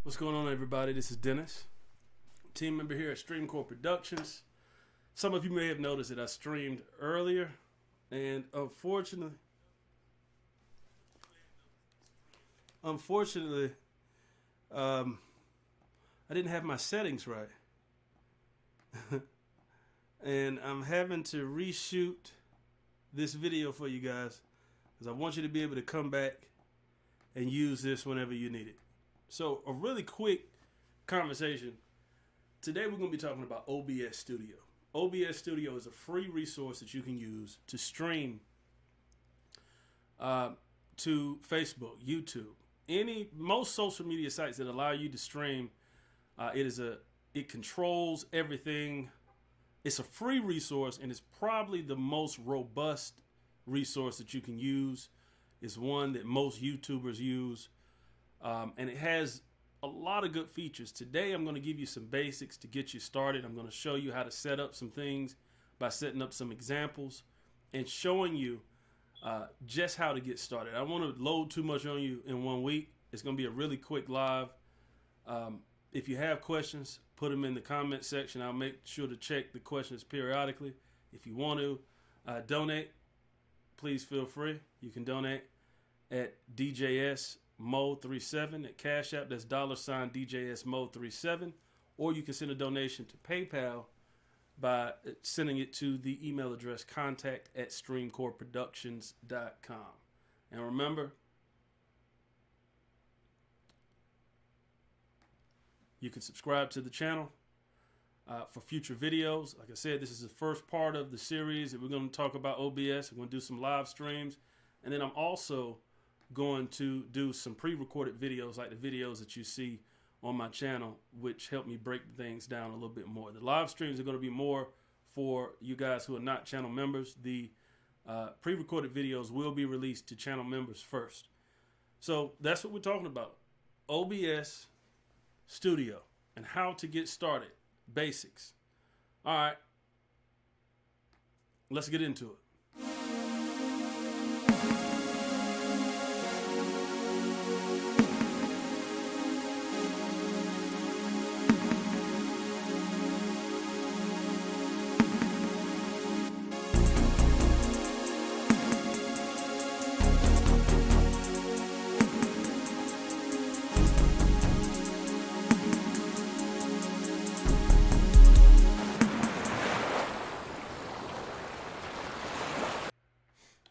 What's going on, everybody? This is Dennis, team member here at Streamcore Productions. Some of you may have noticed that I streamed earlier, and unfortunately, I didn't have my settings right. And I'm having to reshoot this video for you guys because I want you to be able to come back and use this whenever you need it. So a really quick conversation. Today we're going to be talking about OBS Studio. OBS Studio is a free resource that you can use to stream to Facebook, YouTube, most social media sites that allow you to stream. It controls everything. It's a free resource, and it's probably the most robust resource that you can use. It's one that most YouTubers use. And it has a lot of good features. Today, I'm going to give you some basics to get you started. I'm going to show you how to set up some things by setting up some examples and showing you just how to get started. I don't want to load too much on you in 1 week. It's going to be a really quick live. If you have questions, put them in the comment section. I'll make sure to check the questions periodically. If you want to donate, please feel free. You can donate at DJS Mode 37 at Cash App. That's $DJS Mode 37. Or you can send a donation to PayPal by sending it to the email address contact@streamcoreproductions.com. And remember, you can subscribe to the channel for future videos. Like I said, this is the first part of the series that we're going to talk about OBS. We're going to do some live streams. And then I'm also going to do some pre-recorded videos like the videos that you see on my channel, which help me break things down a little bit more. The live streams are going to be more for you guys who are not channel members. The pre-recorded videos will be released to channel members first. So that's what we're talking about. OBS Studio and how to get started. Basics. All right. Let's get into it.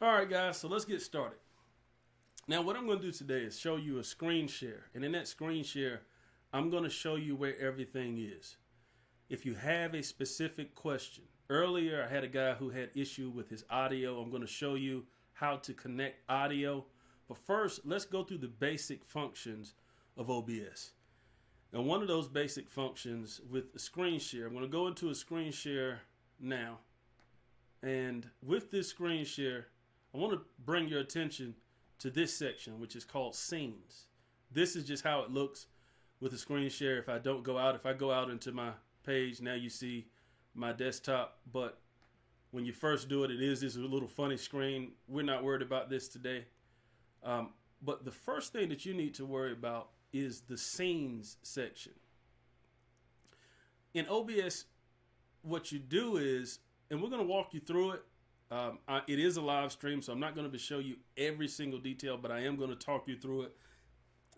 All right, guys, so let's get started. Now, what I'm going to do today is show you a screen share. And in that screen share, I'm going to show you where everything is. If you have a specific question, earlier I had a guy who had issue with his audio. I'm going to show you how to connect audio. But first, let's go through the basic functions of OBS. And one of those basic functions with a screen share, I'm going to go into a screen share now. And with this screen share, I want to bring your attention to this section, which is called scenes. This is just how it looks with a screen share. If I go out into my page, now you see my desktop. But when you first do it, it is this little funny screen. We're not worried about this today. But the first thing that you need to worry about is the scenes section. In OBS, what you do is, and we're going to walk you through it. It is a live stream, so I'm not going to show you every single detail, but I am going to talk you through it.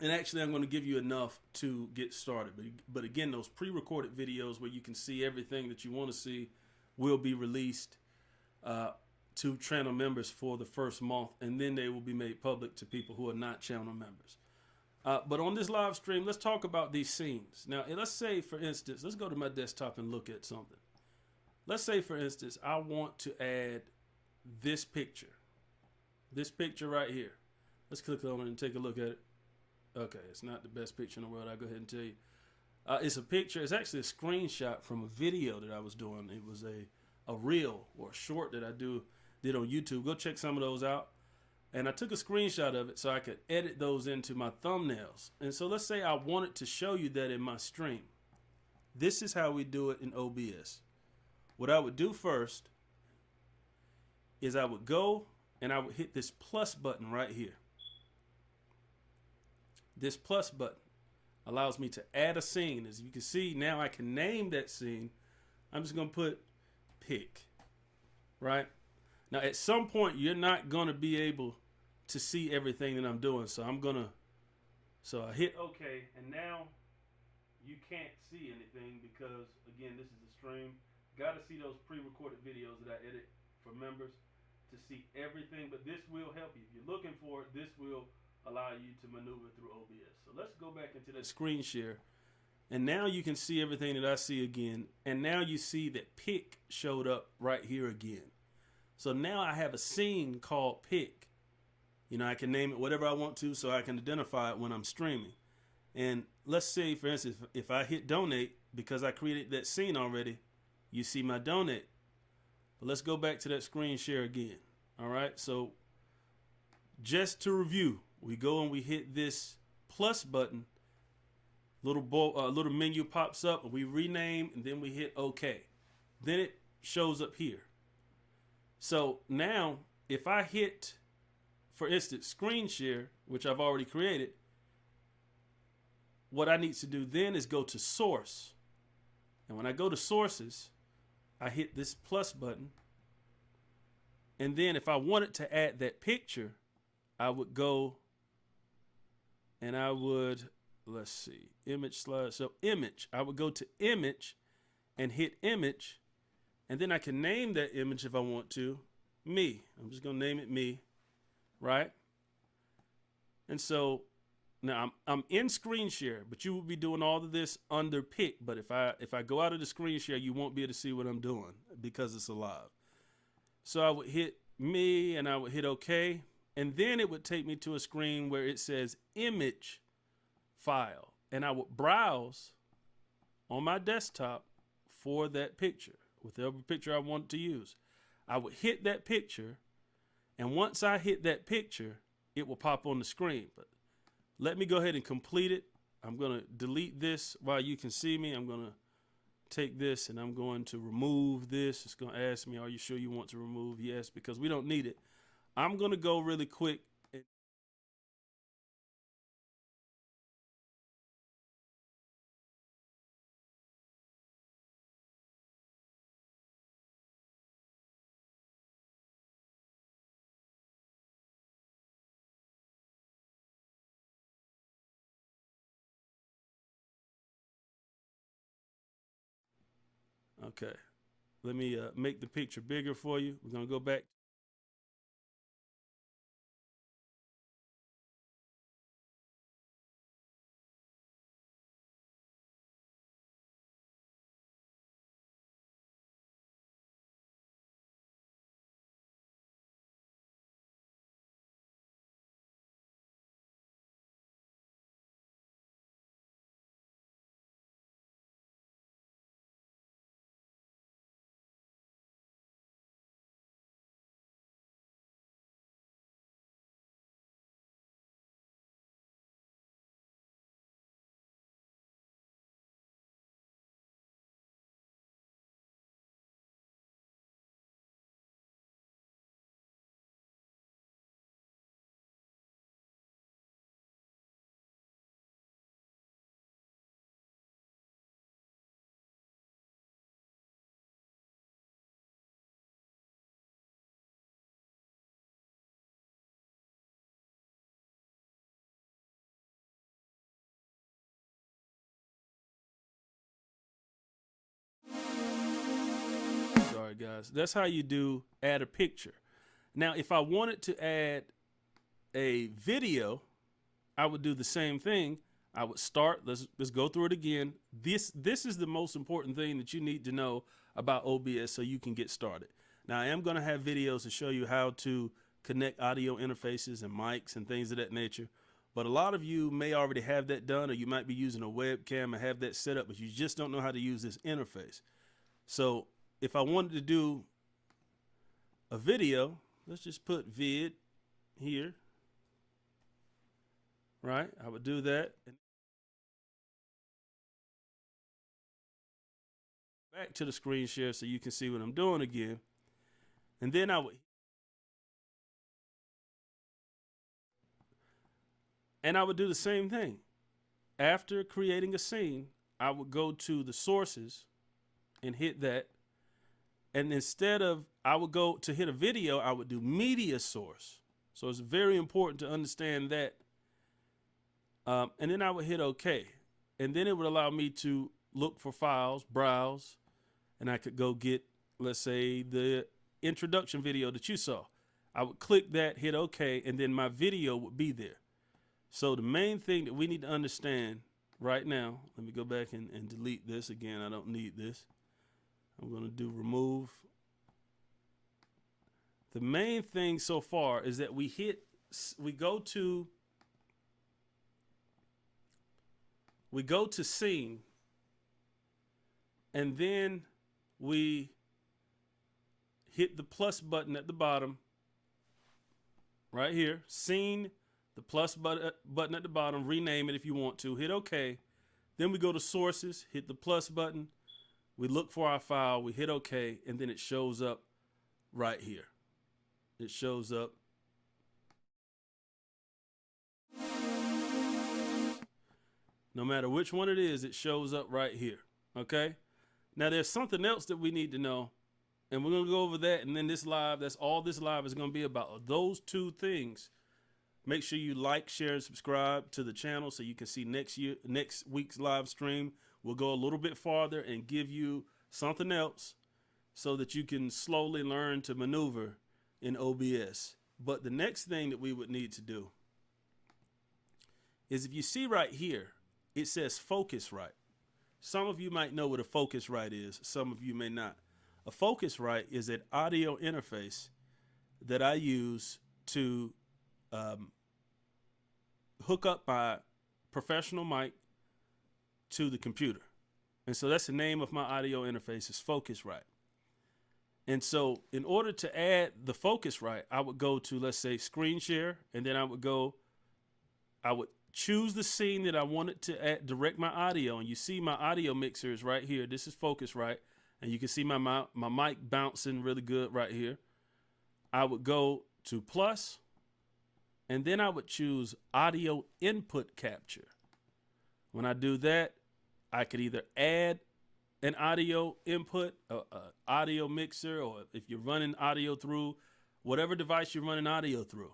And actually, I'm going to give you enough to get started. But again, those pre-recorded videos where you can see everything that you want to see will be released to channel members for the first month, and then they will be made public to people who are not channel members. But on this live stream, let's talk about these scenes. Now, let's say, for instance, let's go to my desktop and look at something. Let's say, for instance, I want to add this picture right here. Let's click on it and take a look at it. Okay, it's not the best picture in the world. I'll go ahead and tell you. It's a picture. It's actually a screenshot from a video that I was doing. It was a reel or a short that I did on YouTube. Go check some of those out. And I took a screenshot of it so I could edit those into my thumbnails. And so let's say I wanted to show you that in my stream. This is how we do it in OBS. What I would do first is I would go and I would hit this plus button right here. This plus button allows me to add a scene. As you can see, now I can name that scene. I'm just going to put pick, right? Now, at some point, you're not going to be able to see everything that I'm doing. So I hit OK, and now you can't see anything because, again, this is the stream. Got to see those pre-recorded videos that I edit for members to see everything, but this will help you. If you're looking for it, this will allow you to maneuver through OBS. So let's go back into that screen share. And now you can see everything that I see again. And now you see that pick showed up right here again. So now I have a scene called pick. You know, I can name it whatever I want to so I can identify it when I'm streaming. And let's say, for instance, if I hit donate, because I created that scene already, you see my donate. But let's go back to that screen share again. All right. So just to review, we go and we hit this plus button. Little menu pops up, and we rename, and then we hit OK. Then it shows up here. So now if I hit, for instance, screen share, which I've already created, what I need to do then is go to source. And when I go to sources, I hit this plus button. And then if I wanted to add that picture, I would go and I would, let's see, image slide. So image, I would go to image and hit image. And then I can name that image if I want to, me. I'm just going to name it me, right? And so now I'm in screen share, but you will be doing all of this under pick. But if I go out of the screen share, you won't be able to see what I'm doing because it's alive. So I would hit me and I would hit OK. And then it would take me to a screen where it says image file. And I would browse on my desktop for that picture, whatever picture I want to use. I would hit that picture. And once I hit that picture, it will pop on the screen. But let me go ahead and complete it. I'm going to delete this while you can see me. I'm going to take this and I'm going to remove this. It's going to ask me, are you sure you want to remove? Yes, because we don't need it. I'm going to go really quick. Okay, let me make the picture bigger for you. We're going to go back. Sorry, guys. That's how you do add a picture. Now, if I wanted to add a video, I would do the same thing. I would start. Let's go through it again. This is the most important thing that you need to know about OBS so you can get started. Now, I am going to have videos to show you how to connect audio interfaces and mics and things of that nature. But a lot of you may already have that done, or you might be using a webcam and have that set up, but you just don't know how to use this interface. So if I wanted to do a video, let's just put vid here, right? I would do that. Back to the screen share so you can see what I'm doing again. And then I would do the same thing. after creating a scene, I would go to the sources and hit that. And instead of, I would go to hit a video, I would do media source. So it's very important to understand that. And then I would hit OK. And then it would allow me to look for files, browse, and I could go get, let's say, the introduction video that you saw. I would click that, hit OK, and then my video would be there. So the main thing that we need to understand right now, let me go back and delete this again. I don't need this. I'm going to do remove. The main thing so far is that we go to scene, and then we hit the plus button at the bottom right here, scene, the plus button at the bottom, rename it if you want to, hit OK. Then we go to sources, hit the plus button, we look for our file, we hit OK, and then it shows up right here. It shows up. No matter which one it is, it shows up right here. Okay? Now there's something else that we need to know, and we're going to go over that, and then this live, that's all this live is going to be about. Those two things. Make sure you like, share, and subscribe to the channel so you can see next week's live stream. We'll go a little bit farther and give you something else so that you can slowly learn to maneuver in OBS. But the next thing that we would need to do is, if you see right here, it says Focusrite. Some of you might know what a Focusrite is. Some of you may not. A Focusrite is an audio interface that I use to hook up my professional mic to the computer. And so that's the name of my audio interface, is Focusrite. And so in order to add the Focusrite, I would go to, let's say, screen share, and then I would choose the scene that I wanted to direct my audio. And you see my audio mixer is right here. This is Focusrite. And you can see my mic bouncing really good right here. I would go to plus, and then I would choose audio input capture. When I do that, I could either add an audio input, audio mixer, or if you're running audio through whatever device you're running audio through.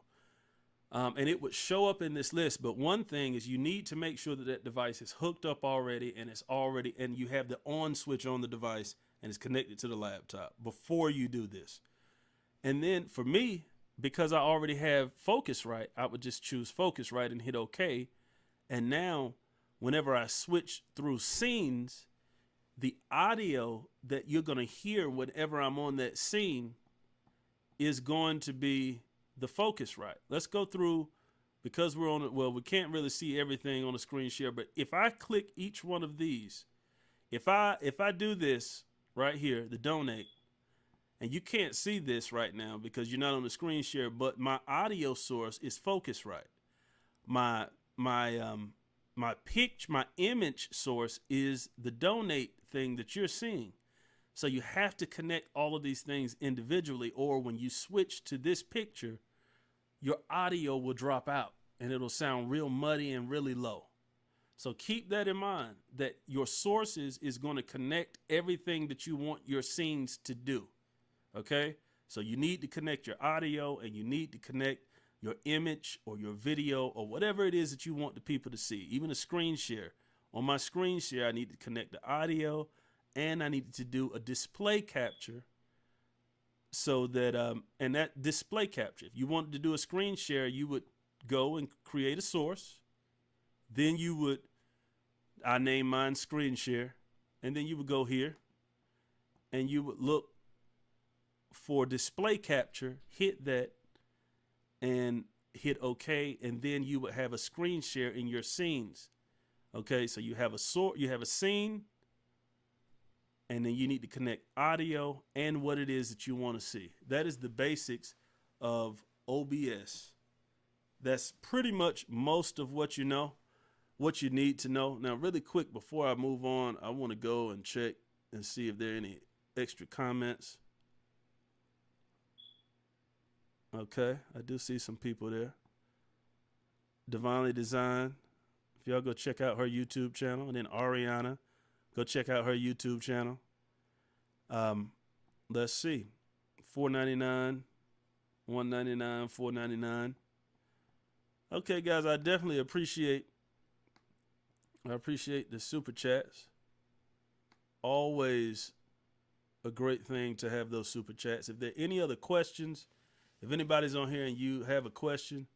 And it would show up in this list. But one thing is, you need to make sure that that device is hooked up already, and you have the on switch on the device and it's connected to the laptop before you do this. And then for me, because I already have Focusrite, I would just choose Focusrite and hit OK. And now whenever I switch through scenes, the audio that you're going to hear whenever I'm on that scene is going to be the Focusrite. Let's go through, because we're on it. Well, we can't really see everything on the screen share, but if I click each one of these, if I do this right here, the donate, and you can't see this right now because you're not on the screen share, but my audio source is Focusrite. My image source is the donate thing that you're seeing. So you have to connect all of these things individually, or when you switch to this picture, your audio will drop out and it'll sound real muddy and really low. So keep that in mind, that your sources is going to connect everything that you want your scenes to do. Okay? So you need to connect your audio, and you need to connect your image or your video or whatever it is that you want the people to see. Even a screen share. On my screen share, I need to connect the audio, and I needed to do a display capture, so that and that display capture, if you wanted to do a screen share, you would go and create a source. Then you would, I name mine screen share, and then you would go here and you would look for display capture, hit that, and hit OK, and then you would have a screen share in your scenes. Okay, so you have a scene, and then you need to connect audio and what it is that you want to see. That is the basics of OBS. That's pretty much most of what you know, what you need to know. Now, really quick, before I move on, I want to go and check and see if there are any extra comments. Okay, I do see some people there. Divinely Designed. If y'all go check out her YouTube channel, and then Ariana, go check out her YouTube channel. Let's see, $4.99, $1.99, $4.99. Okay, guys, I definitely appreciate the super chats. Always a great thing to have those super chats. If there are any other questions, if anybody's on here and you have a question,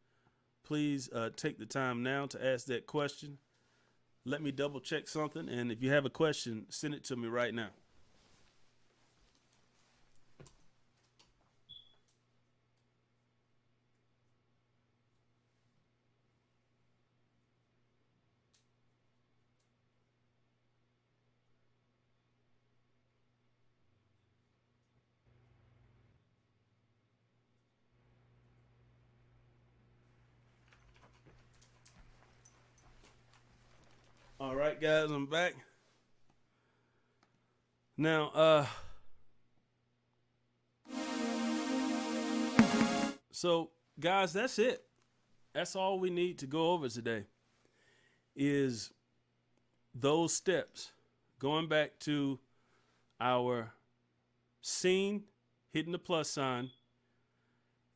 please take the time now to ask that question. Let me double check something, and if you have a question, send it to me right now. All right, guys, I'm back. Now, so guys, that's it. That's all we need to go over today is those steps. Going back to our scene, hitting the plus sign,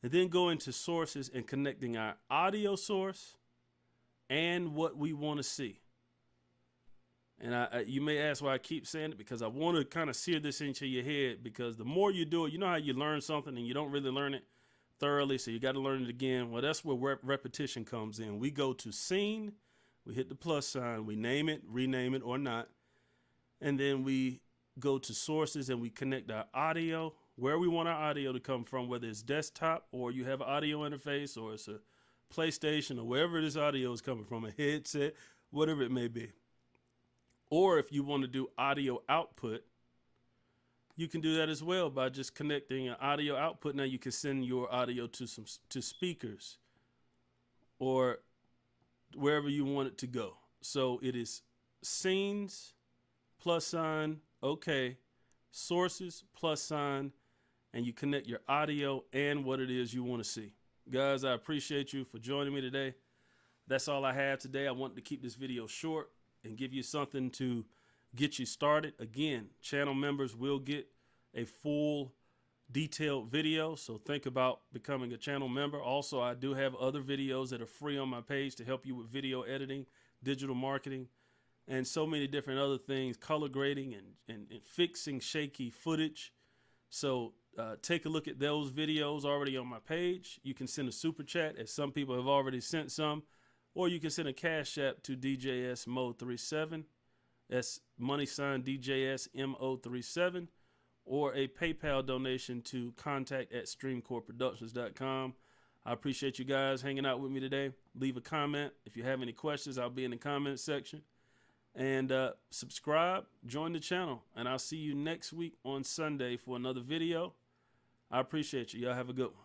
and then going to sources and connecting our audio source and what we want to see. And you may ask why I keep saying it, because I want to kind of sear this into your head, because the more you do it, you know how you learn something and you don't really learn it thoroughly, so you got to learn it again. Well, that's where repetition comes in. We go to scene, we hit the plus sign, we name it, rename it or not, and then we go to sources and we connect our audio, where we want our audio to come from, whether it's desktop or you have an audio interface or it's a PlayStation or wherever this audio is coming from, a headset, whatever it may be. Or if you want to do audio output, you can do that as well by just connecting an audio output. Now you can send your audio to speakers or wherever you want it to go. So it is scenes, plus sign, okay, sources, plus sign, and you connect your audio and what it is you want to see. Guys, I appreciate you for joining me today. That's all I have today. I wanted to keep this video short and give you something to get you started. Again, channel members will get a full detailed video, so think about becoming a channel member. Also, I do have other videos that are free on my page to help you with video editing, digital marketing, and so many different other things, color grading and fixing shaky footage. So take a look at those videos already on my page. You can send a super chat, as some people have already sent some. Or you can send a Cash App to DJS Mo37. That's money sign DJS MO37. Or a PayPal donation to contact@streamcoreproductions.com. I appreciate you guys hanging out with me today. Leave a comment. If you have any questions, I'll be in the comment section. And subscribe, join the channel. And I'll see you next week on Sunday for another video. I appreciate you. Y'all have a good one.